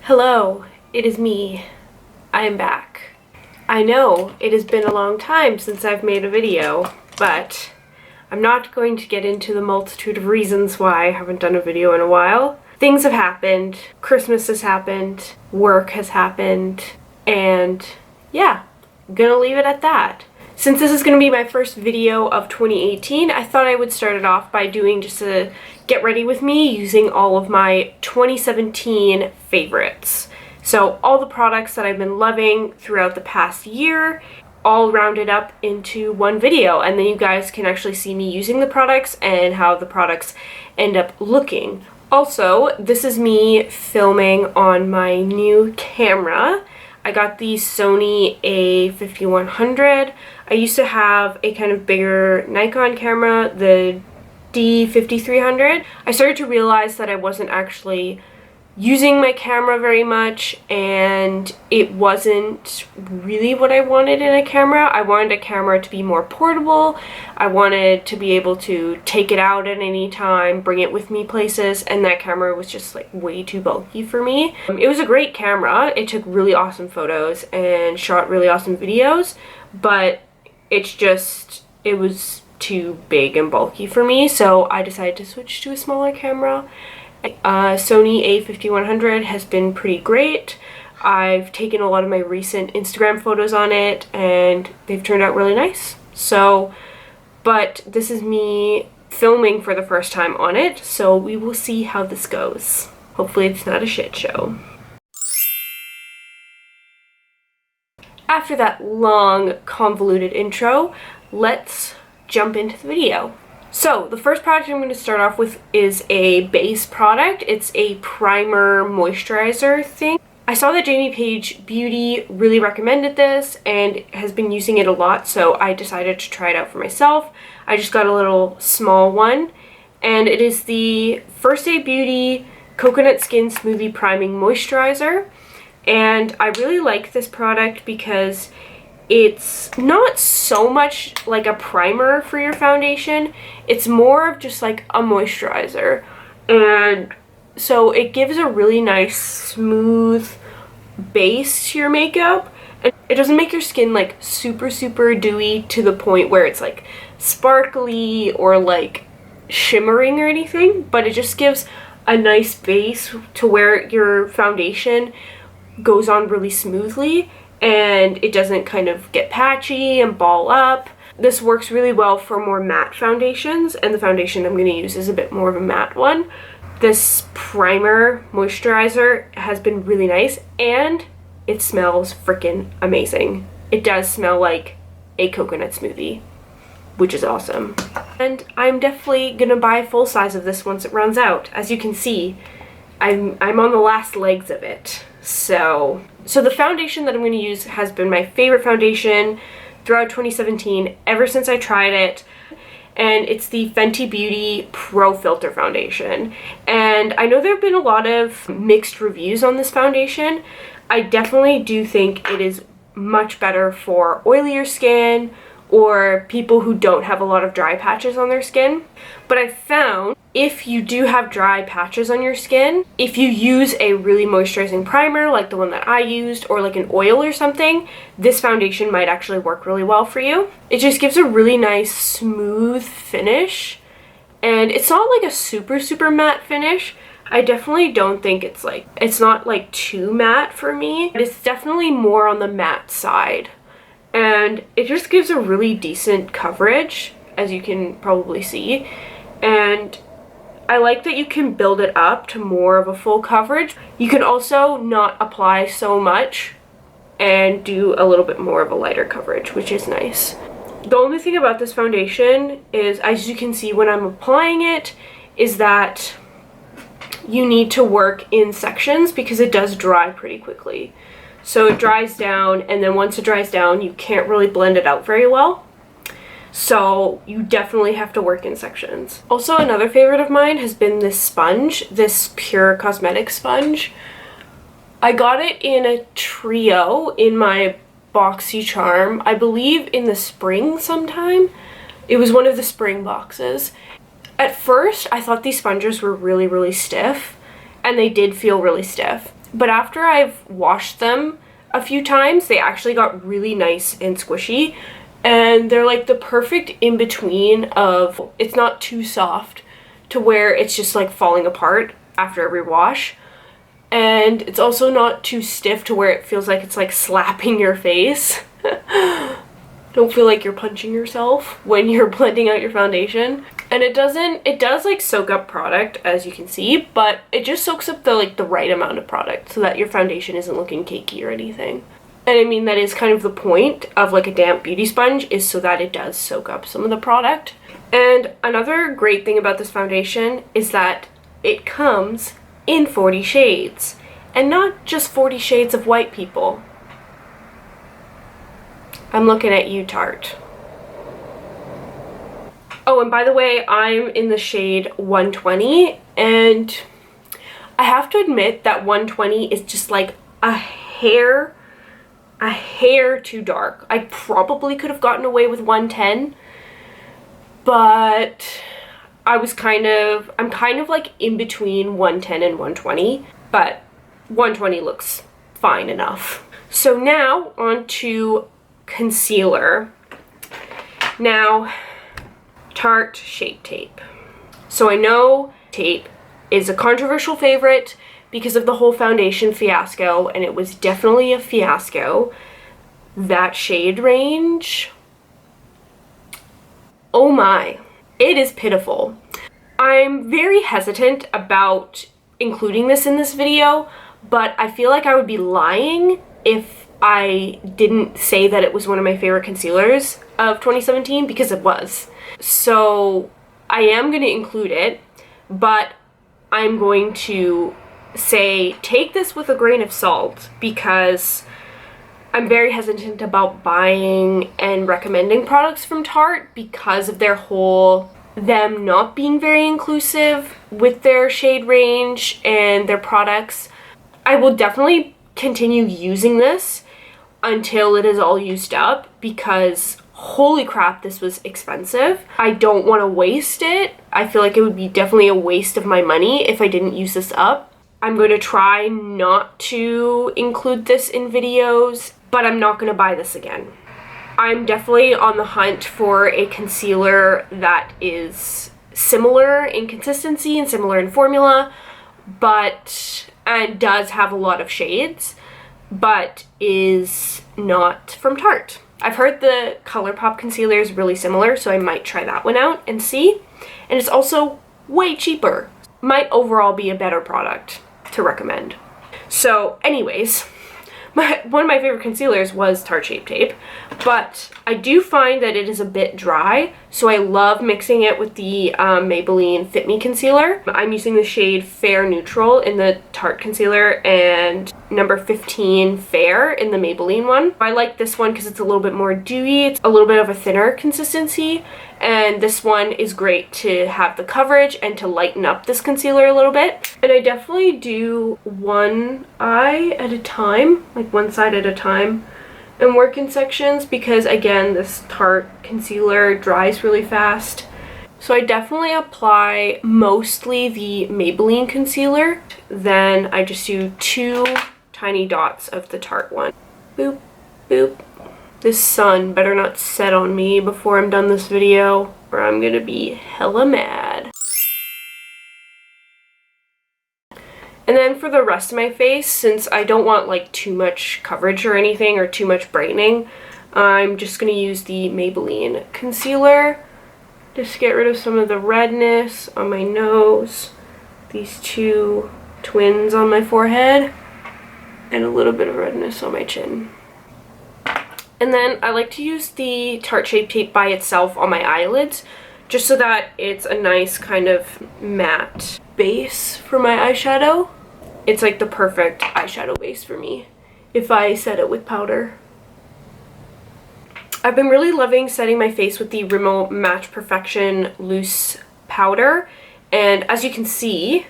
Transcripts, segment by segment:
Hello, it is me. I am back. I know it has been a long time since I've made a video, but I'm not going to get into the multitude of reasons why I haven't done a video in a while. Things have happened, Christmas has happened, work has happened, and yeah, I'm gonna leave it at that. Since this is going to be my first video of 2018, I thought I would start it off by doing just a get ready with me using all of my 2017 favorites. So all the products that I've been loving throughout the past year, all rounded up into one video, and then you guys can actually see me using the products and how the products end up looking. Also, this is me filming on my new camera. I got the Sony a5100. I used to have a kind of bigger Nikon camera, the D5300. I started to realize that I wasn't actually using my camera very much, and it wasn't really what I wanted in a camera. I wanted a camera to be more portable. I wanted to be able to take it out at any time, bring it with me places, and that camera was just like way too bulky for me. It was a great camera. It took really awesome photos and shot really awesome videos, but it was too big and bulky for me, so I decided to switch to a smaller camera. Sony a5100 has been pretty great. I've taken a lot of my recent Instagram photos on it and they've turned out really nice. But this is me filming for the first time on it, so we will see how this goes. Hopefully it's not a shit show. After that long, convoluted intro, let's jump into the video. So, the first product I'm going to start off with is a base product. It's a primer moisturizer thing. I saw that Jamie Page Beauty really recommended this and has been using it a lot, so I decided to try it out for myself. I just got a little small one, and it is the First Aid Beauty Coconut Skin Smoothie Priming Moisturizer. And I really like this product because it's not so much like a primer for your foundation, it's more of just like a moisturizer, and so it gives a really nice smooth base to your makeup, and it doesn't make your skin like super dewy to the point where it's like sparkly or like shimmering or anything, but it just gives a nice base to where your foundation goes on really smoothly and it doesn't kind of get patchy and ball up. This works really well for more matte foundations, and the foundation I'm going to use is a bit more of a matte one. This primer moisturizer has been really nice, and it smells freaking amazing. It does smell like a coconut smoothie, which is awesome. And I'm definitely going to buy a full size of this once it runs out. As you can see, I'm on the last legs of it. So the foundation that I'm going to use has been my favorite foundation throughout 2017 ever since I tried it, and it's the Fenty Beauty Pro Filt'r foundation. And I know there have been a lot of mixed reviews on this foundation. I definitely do think it is much better for oilier skin or people who don't have a lot of dry patches on their skin. But I found if you do have dry patches on your skin, if you use a really moisturizing primer like the one that I used, or like an oil or something, this foundation might actually work really well for you. It just gives a really nice smooth finish, and it's not like a super matte finish. I definitely don't think it's not like too matte for me, but it's definitely more on the matte side. And it just gives a really decent coverage, as you can probably see. And I like that you can build it up to more of a full coverage. You can also not apply so much and do a little bit more of a lighter coverage, which is nice. The only thing about this foundation is, as you can see when I'm applying it, is that you need to work in sections because it does dry pretty quickly. So it dries down, and then once it dries down, you can't really blend it out very well. So you definitely have to work in sections. Also, another favorite of mine has been this sponge, this Pure Cosmetics sponge. I got it in a trio in my BoxyCharm, I believe in the spring sometime. It was one of the spring boxes. At first, I thought these sponges were really stiff, and they did feel really stiff. but after I've washed them a few times, they actually got really nice and squishy, and they're like the perfect in between of, it's not too soft to where it's just like falling apart after every wash, and it's also not too stiff to where it feels like it's like slapping your face. Don't feel like you're punching yourself when you're blending out your foundation. And it does like soak up product, as you can see, but it just soaks up the like the right amount of product so that your foundation isn't looking cakey or anything. And I mean, that is kind of the point of like a damp beauty sponge, is so that it does soak up some of the product. And another great thing about this foundation is that it comes in 40 shades, and not just 40 shades of white people. I'm looking at you, Tarte. Oh, and by the way, I'm in the shade 120, and I have to admit that 120 is just like a hair too dark. I probably could have gotten away with 110, but I'm kind of like in between 110 and 120, but 120 looks fine enough. So now on to concealer. Now, Tarte Shape Tape. So I know tape is a controversial favorite because of the whole foundation fiasco, and it was definitely a fiasco. That shade range, oh my, it is pitiful. I'm very hesitant about including this in this video, but I feel like I would be lying if I didn't say that it was one of my favorite concealers of 2017, because it was. So I am going to include it, but I'm going to say take this with a grain of salt, because I'm very hesitant about buying and recommending products from Tarte because of their whole, them not being very inclusive with their shade range and their products. I will definitely continue using this until it is all used up, because holy crap, this was expensive. I don't want to waste it. I feel like it would be definitely a waste of my money if I didn't use this up. I'm going to try not to include this in videos, but I'm not going to buy this again. I'm definitely on the hunt for a concealer that is similar in consistency and similar in formula, and does have a lot of shades, but is not from Tarte. I've heard the ColourPop concealer is really similar, so I might try that one out and see. And it's also way cheaper. Might overall be a better product to recommend. So anyways, one of my favorite concealers was Tarte Shape Tape, but I do find that it is a bit dry, so I love mixing it with the Maybelline Fit Me concealer. I'm using the shade Fair Neutral in the Tarte concealer and number 15 Fair in the Maybelline one. I like this one because it's a little bit more dewy, it's a little bit of a thinner consistency, and this one is great to have the coverage and to lighten up this concealer a little bit. And I definitely do one eye at a time, like one side at a time, and work in sections, because again, this Tarte concealer dries really fast. So I definitely apply mostly the Maybelline concealer, then I just do 2 tiny dots of the Tarte one. Boop, boop. This sun better not set on me before I'm done this video, or I'm gonna be hella mad. And then for the rest of my face, since I don't want like too much coverage or anything or too much brightening, I'm just going to use the Maybelline concealer. Just get rid of some of the redness on my nose, these 2 twins on my forehead, and a little bit of redness on my chin. And then I like to use the Tarte Shape Tape by itself on my eyelids, just so that it's a nice kind of matte base for my eyeshadow. It's like the perfect eyeshadow base for me if I set it with powder. I've been really loving setting my face with the Rimmel Match Perfection loose powder, and as you can see,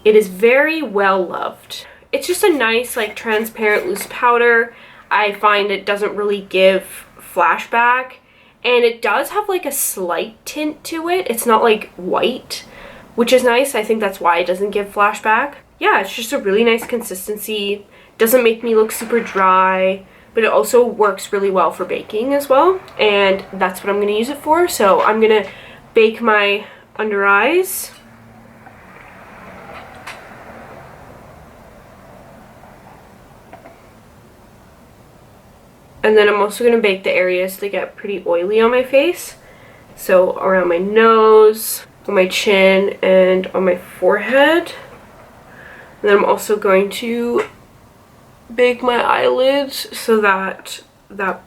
it is very well loved. It's just a nice like transparent loose powder. I find it doesn't really give flashback, and it does have like a slight tint to it. It's not like white, which is nice. I think that's why it doesn't give flashback. yeah, it's just a really nice consistency. Doesn't make me look super dry, but it also works really well for baking as well, and that's what I'm going to use it for. So I'm going to bake my under eyes. And then I'm also going to bake the areas that get pretty oily on my face. So around my nose, on my chin, and on my forehead. And then I'm also going to bake my eyelids so that that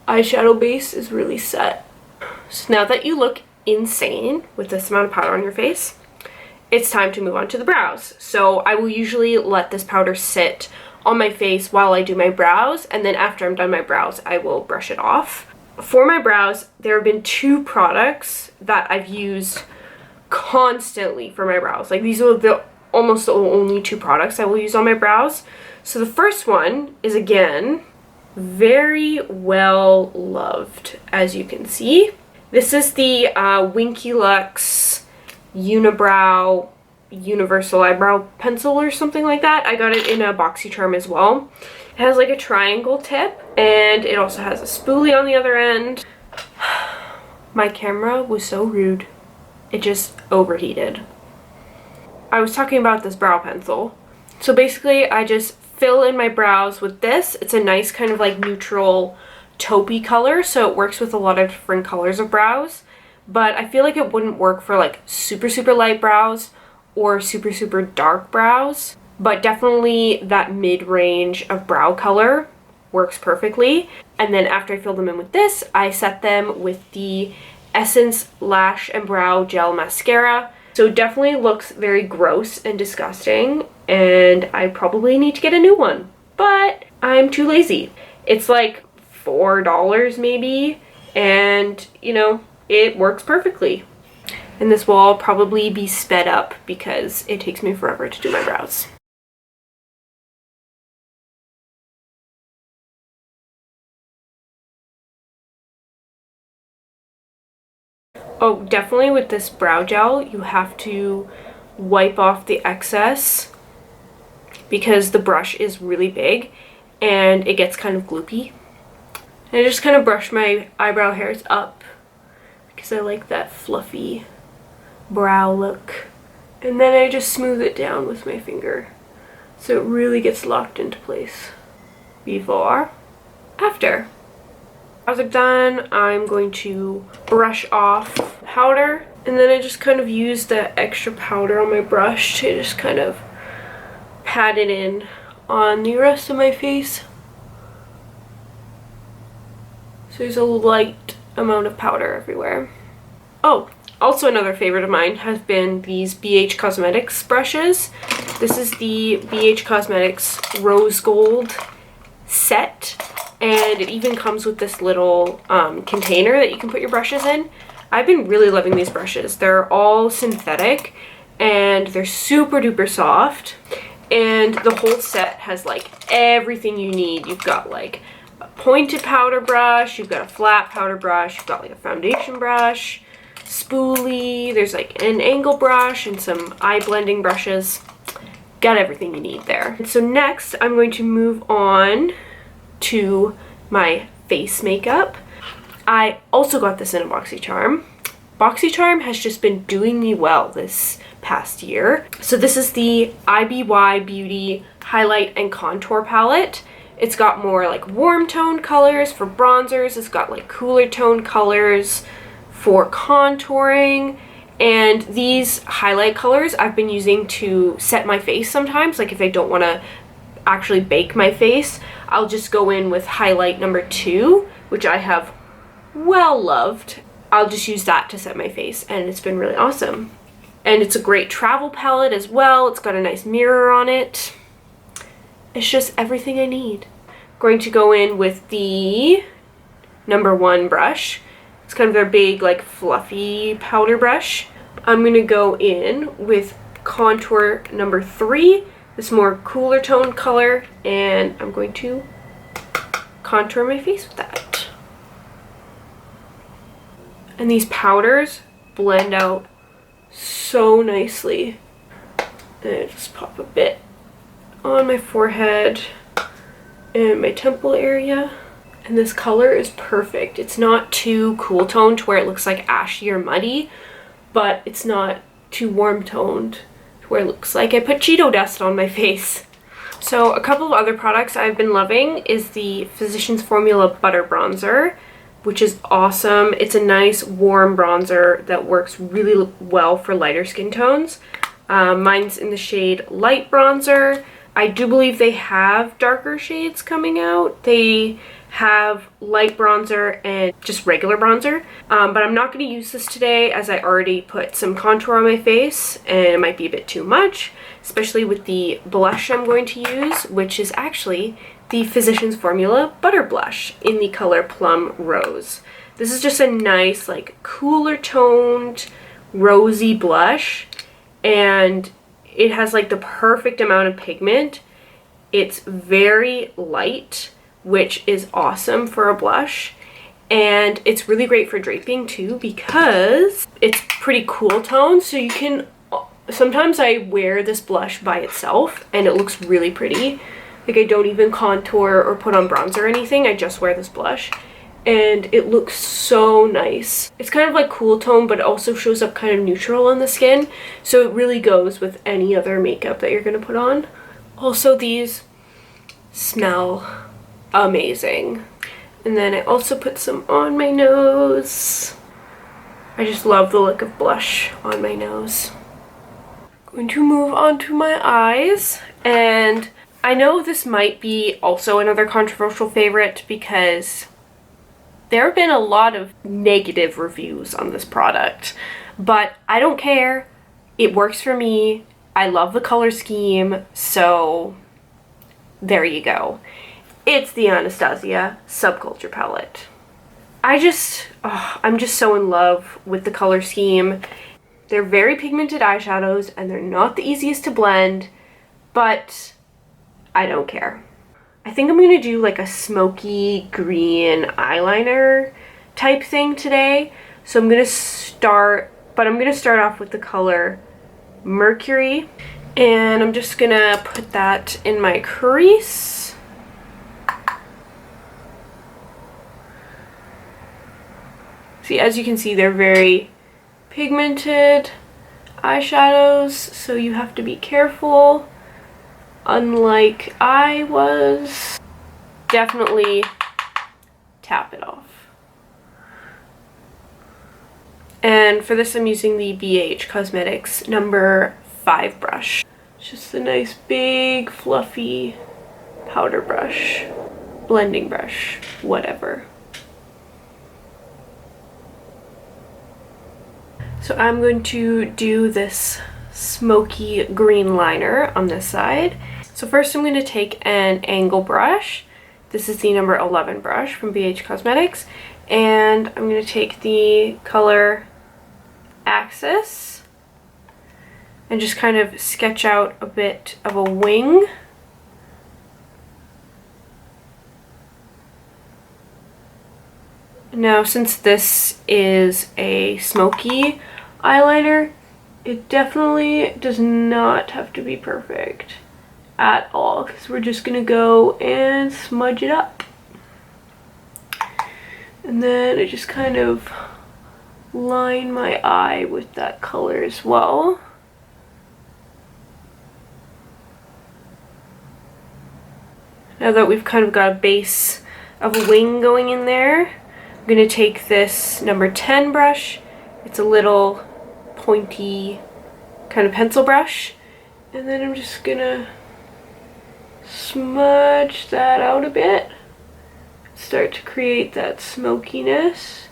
eyeshadow base is really set. So now that you look insane with this amount of powder on your face, it's time to move on to the brows. So I will usually let this powder sit on my face while I do my brows, and then after I'm done my brows, I will brush it off. For my brows, there have been 2 products that I've used constantly for my brows. Like, these are almost the only 2 products I will use on my brows. So the first one is, again, very well loved, as you can see. This is the Winky Lux Unibrow Universal Eyebrow Pencil or something like that. I got it in a BoxyCharm as well. It has like a triangle tip, and it also has a spoolie on the other end. My camera was so rude. It just overheated. I was talking about this brow pencil. So basically I just fill in my brows with this. It's a nice kind of like neutral taupey color, so it works with a lot of different colors of brows, but I feel like it wouldn't work for like super light brows or super dark brows, but definitely that mid-range of brow color works perfectly. And then after I fill them in with this, I set them with the Essence Lash and Brow Gel Mascara. So it definitely looks very gross and disgusting, and I probably need to get a new one, but I'm too lazy. It's like $4 maybe, and you know, it works perfectly. And this will all probably be sped up because it takes me forever to do my brows. Oh, definitely with this brow gel, you have to wipe off the excess because the brush is really big and it gets kind of gloopy. And I just kind of brush my eyebrow hairs up because I like that fluffy brow look. And then I just smooth it down with my finger so it really gets locked into place. Before, after. As I'm done, I'm going to brush off powder, and then I just kind of use that extra powder on my brush to just kind of pat it in on the rest of my face. So there's a light amount of powder everywhere. Oh, also another favorite of mine has been these BH Cosmetics brushes. This is the BH Cosmetics Rose Gold set, and it even comes with this little container that you can put your brushes in. I've been really loving these brushes. They're all synthetic and they're super duper soft, and the whole set has like everything you need. You've got like a pointed powder brush, you've got a flat powder brush, you've got like a foundation brush, spoolie, there's like an angle brush and some eye blending brushes. Got everything you need there. And so next I'm going to move on to my face makeup. I also got this in a BoxyCharm. BoxyCharm has just been doing me well this past year. So this is the IBY Beauty Highlight and Contour Palette. It's got more like warm tone colors for bronzers. It's got like cooler tone colors for contouring. And these highlight colors I've been using to set my face sometimes. Like if I don't want to actually bake my face, I'll just go in with highlight number 2, which I have well loved. I'll just use that to set my face, and it's been really awesome. And it's a great travel palette as well. It's got a nice mirror on it. It's just everything I need. I'm going to go in with the number 1 brush. It's kind of their big, like, fluffy powder brush. I'm going to go in with contour number 3, this more cooler tone color, and I'm going to contour my face with that. And these powders blend out so nicely. Then just pop a bit on my forehead and my temple area. And this color is perfect. It's not too cool toned to where it looks like ashy or muddy, but it's not too warm toned to where it looks like I put Cheeto dust on my face. So a couple of other products I've been loving is the Physicians Formula Butter Bronzer, which is awesome. It's a nice warm bronzer that works really well for lighter skin tones. Mine's in the shade Light Bronzer. I do believe they have darker shades coming out. They have light bronzer and just regular bronzer, but I'm not going to use this today as I already put some contour on my face and it might be a bit too much, especially with the blush I'm going to use, which is actually the Physicians Formula Butter Blush in the color Plum Rose. This is just a nice, like, cooler toned rosy blush, and it has like the perfect amount of pigment. It's very light, which is awesome for a blush, and it's really great for draping too because it's pretty cool tone, so you can, sometimes I wear this blush by itself and it looks really pretty. Like, I don't even contour or put on bronzer or anything, I just wear this blush and it looks so nice. It's kind of like cool tone, but it also shows up kind of neutral on the skin, so it really goes with any other makeup that you're gonna put on. Also, these smell amazing. And then I also put some on my nose. I just love the look of blush on my nose. Going to move on to my eyes, and I know this might be also another controversial favorite because there have been a lot of negative reviews on this product, but I don't care. It works for me. I love the color scheme, so there you go. It's the Anastasia Subculture palette. I'm just so in love with the color scheme. They're very pigmented eyeshadows and they're not the easiest to blend, but I don't care. I think I'm gonna do like a smoky green eyeliner type thing today. So I'm gonna start off with the color Mercury, and I'm just gonna put that in my crease. See, as you can see, they're very pigmented eyeshadows, so you have to be careful. Unlike I was, definitely tap it off. And for this, I'm using the BH Cosmetics number 5 brush. It's just a nice big fluffy powder brush, blending brush, whatever. So I'm going to do this smoky green liner on this side. So first I'm going to take an angle brush. This is the number 11 brush from BH Cosmetics. And I'm going to take the color Axis and just kind of sketch out a bit of a wing. Now, since this is a smoky eyeliner, it definitely does not have to be perfect at all, because we're just gonna go and smudge it up. And then I just kind of line my eye with that color as well. Now that we've kind of got a base of a wing going in there, I'm going to take this number 10 brush. It's a little pointy kind of pencil brush, and then I'm just going to smudge that out a bit. Start to create that smokiness.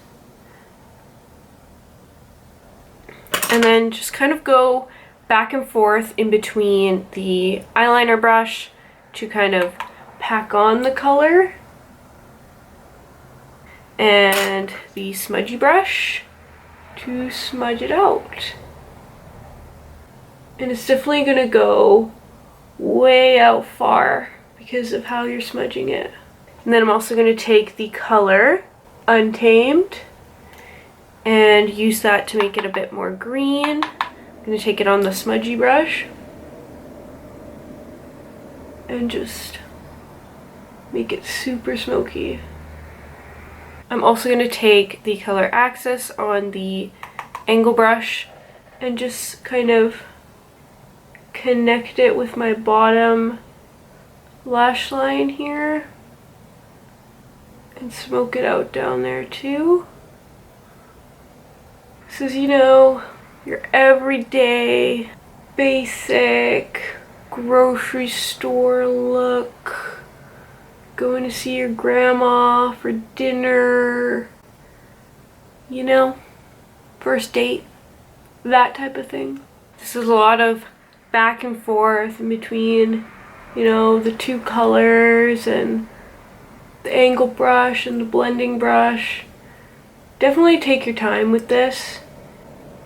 And then just kind of go back and forth in between the eyeliner brush to kind of pack on the color, and the smudgy brush to smudge it out. And it's definitely going to go way out far because of how you're smudging it. And then I'm also going to take the color Untamed and use that to make it a bit more green. I'm going to take it on the smudgy brush. and just make it super smoky. I'm also going to take the color Access on the angle brush and just kind of connect it with my bottom lash line here and smoke it out down there too. This is, you know, your everyday, basic, grocery store look. Going to see your grandma for dinner. You know, first date, that type of thing. This is a lot of back and forth in between, you know, the two colors and the angle brush and the blending brush. Definitely take your time with this.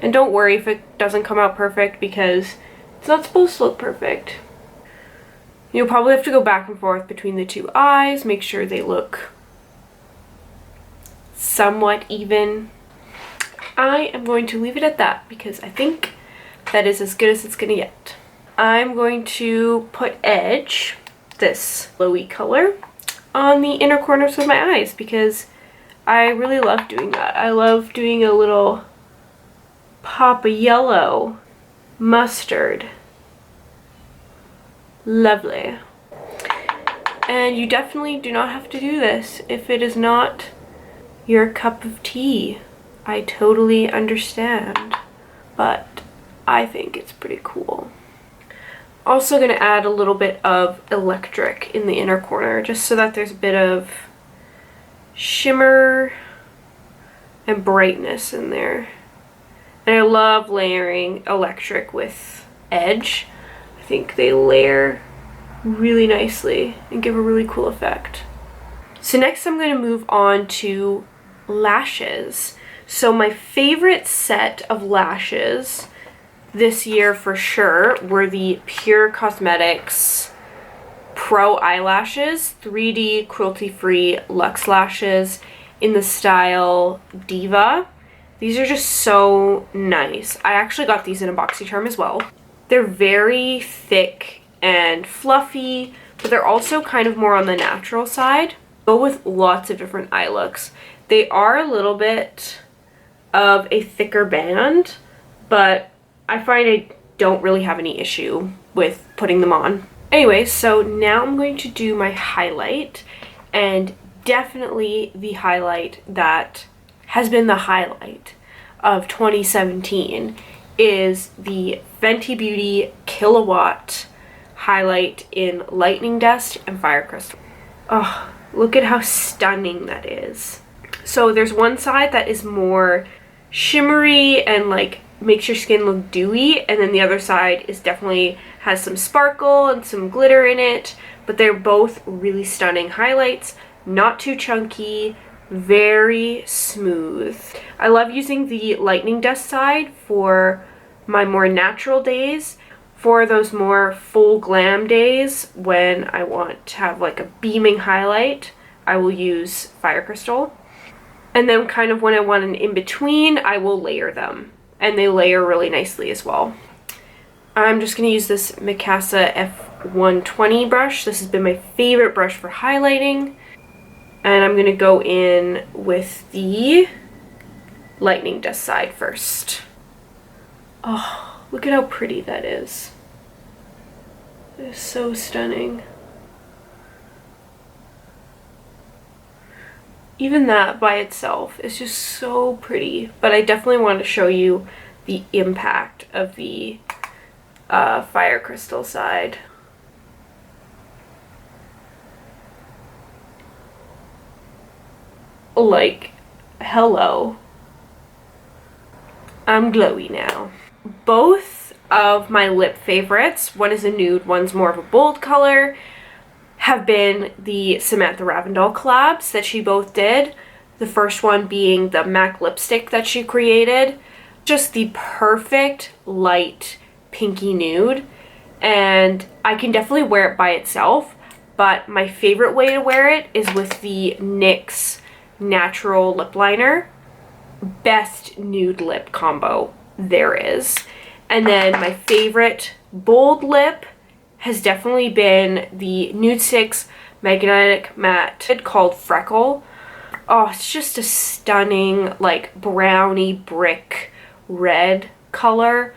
And don't worry if it doesn't come out perfect, because it's not supposed to look perfect. You'll probably have to go back and forth between the two eyes, make sure they look somewhat even. I am going to leave it at that because I think that is as good as it's gonna get. I'm going to put Edge, this glowy color, on the inner corners of my eyes because I really love doing that. I love doing a little pop of yellow, mustard. Lovely. And you definitely do not have to do this if it is not your cup of tea. I totally understand, but I think it's pretty cool. Also going to add a little bit of electric in the inner corner just so that there's a bit of shimmer and brightness in there. And I love layering electric with Edge. I think they layer really nicely and give a really cool effect. So next I'm going to move on to lashes. So my favorite set of lashes this year for sure were the Pure Cosmetics Pro Eyelashes 3D cruelty-free luxe lashes in the style Diva. These are just so nice. I actually got these in a BoxyCharm as well. They're very thick and fluffy, but they're also kind of more on the natural side. Go with lots of different eye looks. They are a little bit of a thicker band, but I find I don't really have any issue with putting them on. Anyway, so now I'm going to do my highlight, and definitely the highlight that has been the highlight of 2017 is the Fenty Beauty Killawatt highlight in Lightning Dust and Fire Crystal. Oh, look at how stunning that is. So there's one side that is more shimmery and like makes your skin look dewy, and then the other side is definitely has some sparkle and some glitter in it, but they're both really stunning highlights, not too chunky, very smooth. I love using the Lightning Dust side for my more natural days. For those more full glam days when I want to have like a beaming highlight, I will use Fire Crystal. And then kind of when I want an in-between, I will layer them. And they layer really nicely as well. I'm just going to use this Mikasa F120 brush. This has been my favorite brush for highlighting. And I'm going to go in with the Lightning Dust side first. Oh, look at how pretty that is. It is so stunning. Even that by itself is just so pretty, but I definitely want to show you the impact of the Fire Crystal side. Like, hello. I'm glowy now. Both of my lip favorites, one is a nude, one's more of a bold color, have been the Samantha Ravndahl collabs that she both did. The first one being the MAC lipstick that she created. Just the perfect light pinky nude. And I can definitely wear it by itself, but my favorite way to wear it is with the NYX Natural Lip Liner. Best nude lip combo there is. And then my favorite bold lip has definitely been the Nudestix Magnetic Matte called Freckle. Oh, it's just a stunning, like, brownie brick red color.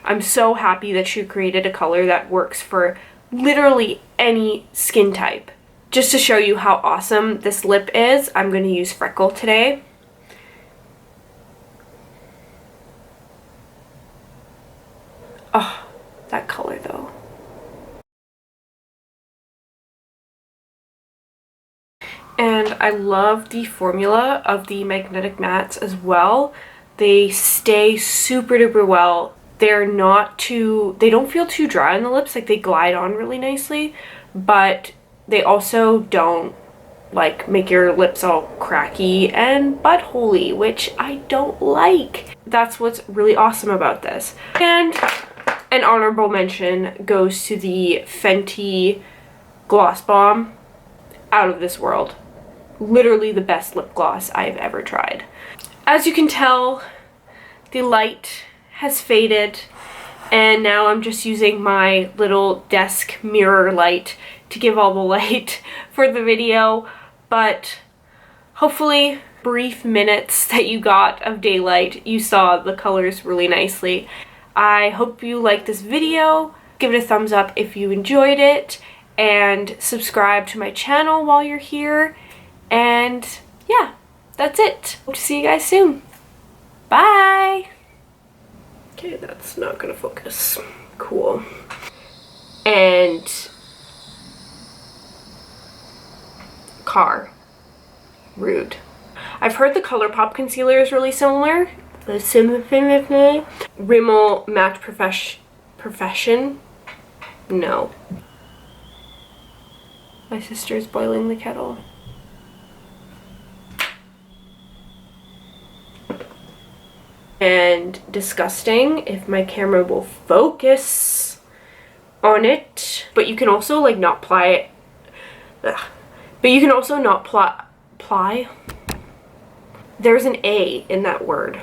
I'm so happy that she created a color that works for literally any skin type. Just to show you how awesome this lip is, I'm going to use Freckle today. Oh, that color though. And I love the formula of the magnetic mattes as well. They stay super duper well. They're not too, they don't feel too dry on the lips, like they glide on really nicely, but they also don't like make your lips all cracky and buttholey, which I don't like. That's what's really awesome about this. And an honorable mention goes to the Fenty Gloss Bomb. Out of this world. Literally the best lip gloss I've ever tried. As you can tell, the light has faded, and now I'm just using my little desk mirror light to give all the light for the video, but hopefully brief minutes that you got of daylight, you saw the colors really nicely. I hope you liked this video. Give it a thumbs up if you enjoyed it, and subscribe to my channel while you're here. And yeah, that's it. Hope to see you guys soon. Bye! Okay, that's not gonna focus. Cool. And car. Rude. I've heard the ColourPop concealer is really similar. Rimmel Matte Perfection. No. My sister's boiling the kettle. And disgusting if my camera will focus on it. But you can also like not ply it. Ugh. But you can also not ply. There's an A in that word.